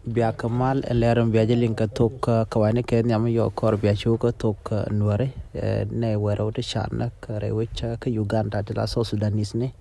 Bia kamal elerum bia jelin ka tok kawane ke nyam yo kor bia chu ka tok nuare ne wero de chana kare wicha ka Uganda de la South Sudanese ne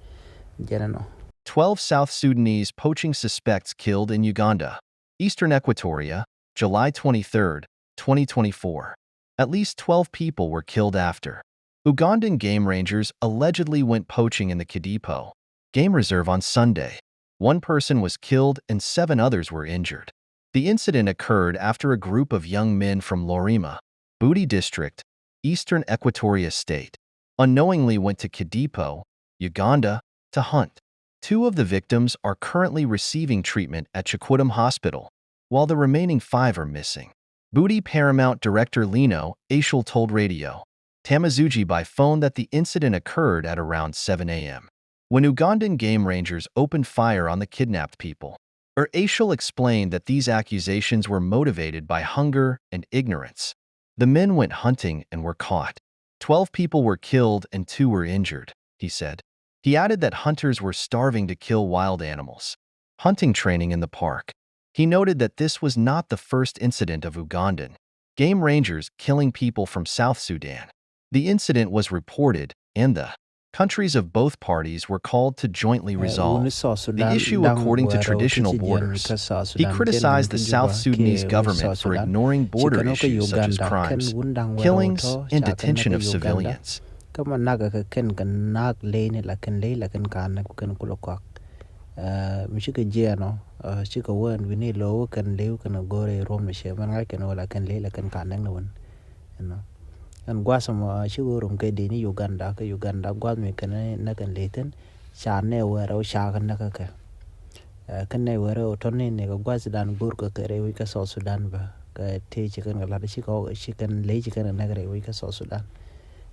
jenano. 12 South Sudanese poaching suspects killed in Uganda, Eastern Equatoria, July 23, 2024. At least 12 people were killed after Ugandan game rangers allegedly went poaching in the Kidipo game reserve on Sunday. One person was killed and 7 others were injured. The incident occurred after a group of young men from Lorima, Budi District, Eastern Equatoria State, unknowingly went to Kidipo, Uganda, to hunt. 2 of the victims are currently receiving treatment at Chikwadam Hospital, while the remaining 5 are missing. Budi Paramount Director Lino Ashul told Radio Tamazuji by phone that the incident occurred at around 7 a.m. when Ugandan game rangers opened fire on the kidnapped people. Ashul explained that these accusations were motivated by hunger and ignorance. The men went hunting and were caught. 12 people were killed and 2 were injured, he said. He added that hunters were starving to kill wild animals. Hunting training in the park. He noted that this was not the first incident of Ugandan game rangers killing people from South Sudan. The incident was reported, and the countries of both parties were called to jointly resolve the issue according to traditional borders. He criticized the South Sudanese government for ignoring border issues such as crimes, killings, and detention of civilians. Kama naga ka ken kan nag lane la ken kan ken kulokwak mishika jeno chika wen we need low kan lew kan gore rom she man ga ken wala ken le la kan no won and gwasam shigorum ke dini Uganda gwad me kan na kan leten chane wero shaga na ka kan ne wero tonni ne ga gwaz dan bur ka kare wi ka South Sudan ba ka te chikan ga la chikan le chikan na gare wi ka South Sudan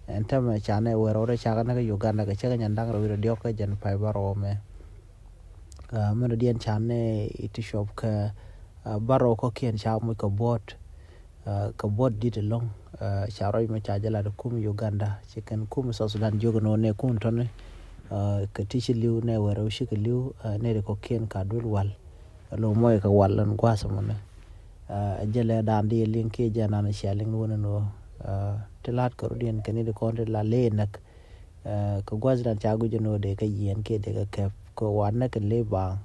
en tama chane wero shaga na ka Uganda ka chaga nyandang ro dio ka jan pai baro me mano dien chane iti shop ka baro ko kien cha mu ka bot dit long charoi ma cha jala da kum Uganda chicken kum South Sudan jogo no ne kun ton ka tichi liu ne wero shika liu ne de ko kien ka dul wal lo moy ka walan kwasa mon jele dan di link ke jana na shaling wona no telat ko dien kan de ko la le nak ko gwazdan cha gu jono de ka yen ke de ka ko wan na kan le ba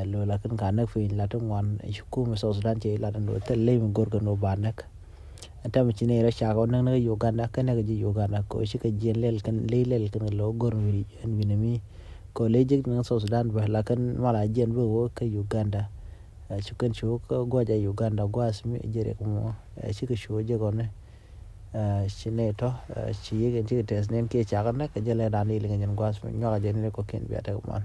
lo la kan ka na fi la tan wan kum South Sudan che la dan do te le gor go no ba nak anta mi chine ra cha ko nang na Uganda kan na ji Uganda ko shi ka jen lel kan lo gor wi en winami ko le jik na South Sudan ba la kan mala jen bo ka Uganda chu kan chu ko gwa Uganda gwa smi jere ko shi ka shu je ko ne chine to chi ye gen chi tes nen ke cha kan na ka jele dan ni le nyen gwa smi nya ga jen le ko ken bi ata man